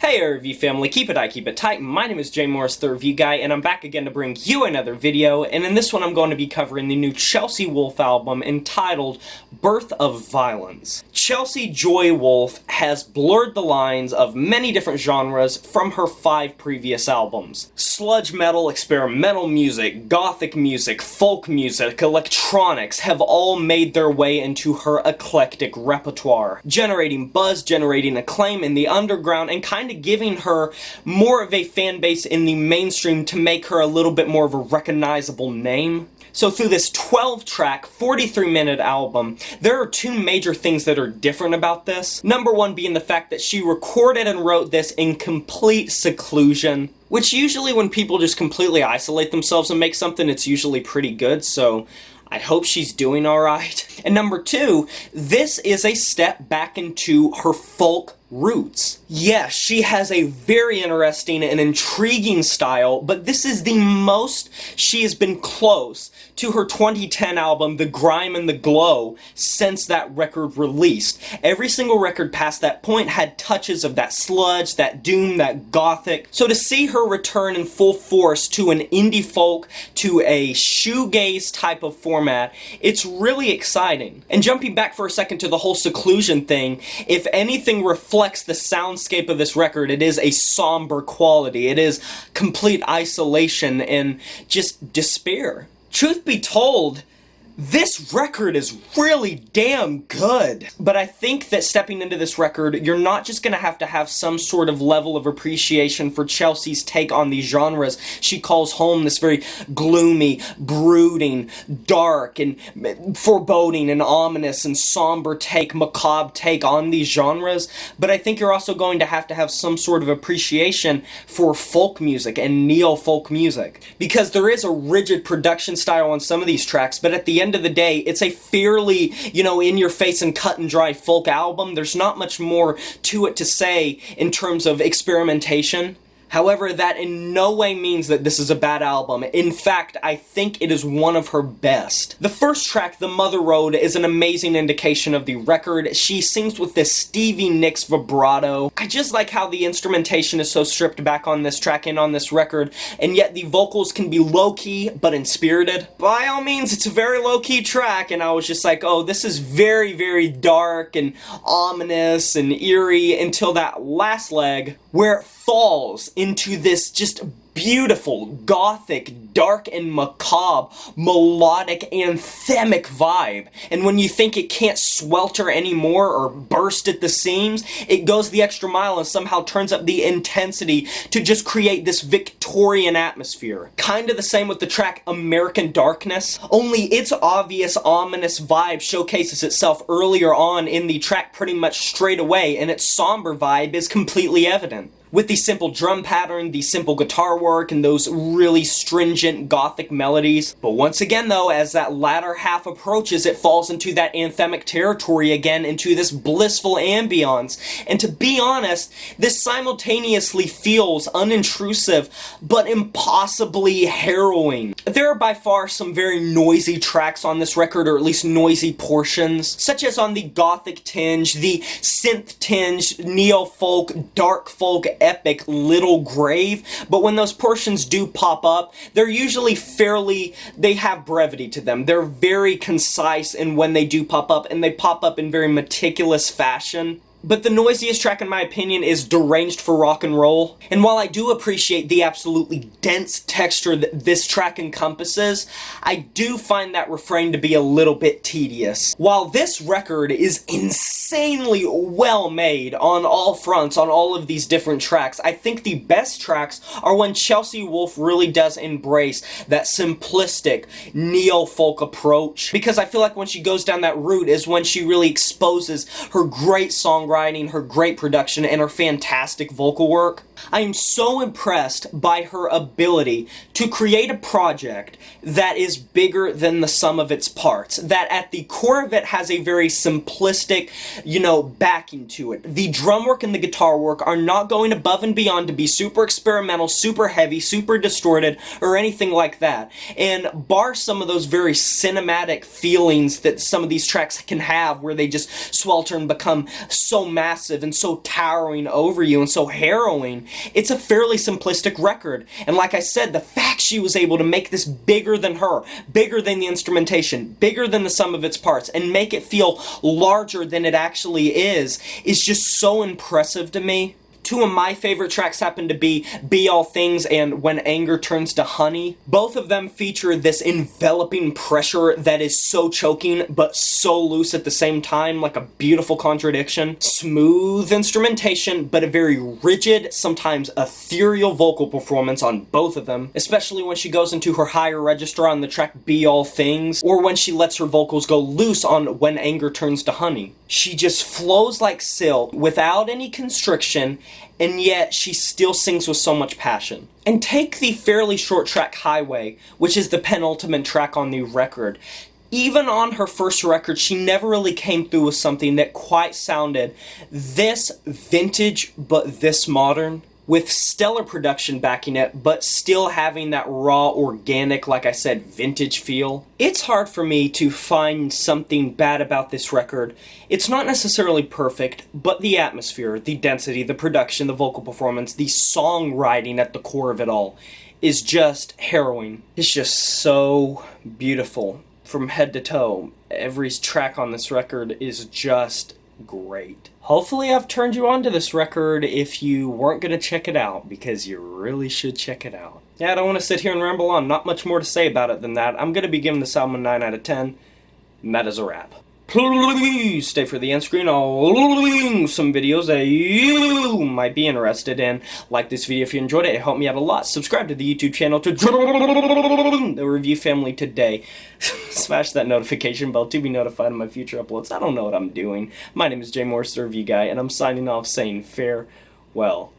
Hey RV family, keep it tight. My name is Jay Morris, the Review Guy, and I'm back again to bring you another video, and in this one I'm going to be covering the new Chelsea Wolfe album entitled Birth of Violence. Chelsea Joy Wolfe has blurred the lines of many different genres from her 5 previous albums. Sludge metal, experimental music, gothic music, folk music, electronics have all made their way into her eclectic repertoire, generating buzz, generating acclaim in the underground, and kind of giving her more of a fan base in the mainstream to make her a little bit more of a recognizable name. So through this 12-track, 43-minute album, there are 2 major things that are different about this. Number 1 being the fact that she recorded and wrote this in complete seclusion, which usually when people just completely isolate themselves and make something, it's usually pretty good, so I hope she's doing alright. And number 2, this is a step back into her folk roots. Yes, she has a very interesting and intriguing style, but this is the most she has been close to her 2010 album, The Grime and the Glow, since that record released. Every single record past that point had touches of that sludge, that doom, that gothic. So to see her return in full force to an indie folk, to a shoegaze type of format, it's really exciting. And jumping back for a second to the whole seclusion thing, if anything reflects the soundscape of this record, it is a somber quality. It is complete isolation and just despair. Truth be told, this record is really damn good. But I think that stepping into this record, you're not just going to have some sort of level of appreciation for Chelsea's take on these genres she calls home, this very gloomy, brooding, dark, and foreboding, and ominous, and somber take, macabre take on these genres, but I think you're also going to have some sort of appreciation for folk music and neo-folk music. Because there is a rigid production style on some of these tracks, but at the end of the day, it's a fairly, in-your-face and cut-and-dry folk album. There's not much more to it to say in terms of experimentation. However, that in no way means that this is a bad album. In fact, I think it is one of her best. The first track, The Mother Road, is an amazing indication of the record. She sings with this Stevie Nicks vibrato. I just like how the instrumentation is so stripped back on this track and on this record, and yet the vocals can be low-key but inspirited. By all means, it's a very low-key track, and I was just like, oh, this is very, very dark and ominous and eerie until that last leg, where it falls into this just beautiful, gothic, dark and macabre, melodic, anthemic vibe. And when you think it can't swelter anymore or burst at the seams, it goes the extra mile and somehow turns up the intensity to just create this Victorian atmosphere. Kinda the same with the track American Darkness, only its obvious, ominous vibe showcases itself earlier on in the track pretty much straight away, and its somber vibe is completely evident. With the simple drum pattern, the simple guitar work, and those really stringent gothic melodies. But once again though, as that latter half approaches, it falls into that anthemic territory again, into this blissful ambiance. And to be honest, this simultaneously feels unintrusive, but impossibly harrowing. There are by far some very noisy tracks on this record, or at least noisy portions, such as on the gothic-tinged, the synth-tinged, neo-folk, dark-folk, epic Little Grave, but when those portions do pop up, they're usually they have brevity to them. They're very concise in when they do pop up, and they pop up in very meticulous fashion. But the noisiest track, in my opinion, is Deranged for Rock and Roll. And while I do appreciate the absolutely dense texture that this track encompasses, I do find that refrain to be a little bit tedious. While this record is insanely well made on all fronts, on all of these different tracks, I think the best tracks are when Chelsea Wolfe really does embrace that simplistic neo-folk approach. Because I feel like when she goes down that route is when she really exposes her great songwriting, her great production, and her fantastic vocal work. I am so impressed by her ability to create a project that is bigger than the sum of its parts, that at the core of it has a very simplistic, backing to it. The drum work and the guitar work are not going above and beyond to be super experimental, super heavy, super distorted, or anything like that. And bar some of those very cinematic feelings that some of these tracks can have, where they just swelter and become so massive and so towering over you and so harrowing, it's a fairly simplistic record. And like I said, the fact she was able to make this bigger than her, bigger than the instrumentation, bigger than the sum of its parts, and make it feel larger than it actually is just so impressive to me. Two of my favorite tracks happen to be Be All Things and When Anger Turns to Honey. Both of them feature this enveloping pressure that is so choking but so loose at the same time, like a beautiful contradiction. Smooth instrumentation, but a very rigid, sometimes ethereal vocal performance on both of them, especially when she goes into her higher register on the track Be All Things, or when she lets her vocals go loose on When Anger Turns to Honey. She just flows like silk without any constriction, and yet she still sings with so much passion. And take the fairly short track Highway, which is the penultimate track on the record. Even on her first record, she never really came through with something that quite sounded this vintage but this modern, with stellar production backing it, but still having that raw, organic, like I said, vintage feel. It's hard for me to find something bad about this record. It's not necessarily perfect, but the atmosphere, the density, the production, the vocal performance, the songwriting at the core of it all is just harrowing. It's just so beautiful from head to toe. Every track on this record is just great. Hopefully I've turned you on to this record if you weren't going to check it out, because you really should check it out. Yeah, I don't want to sit here and ramble on. Not much more to say about it than that. I'm going to be giving this album a 9 out of 10. And that is a wrap. Please stay for the end screen. I'll link some videos that you might be interested in. Like this video if you enjoyed it. It helped me out a lot. Subscribe to the YouTube channel to join the review family today. Smash that notification bell to be notified of my future uploads. I don't know what I'm doing. My name is Jay Morris, the review guy, and I'm signing off saying farewell.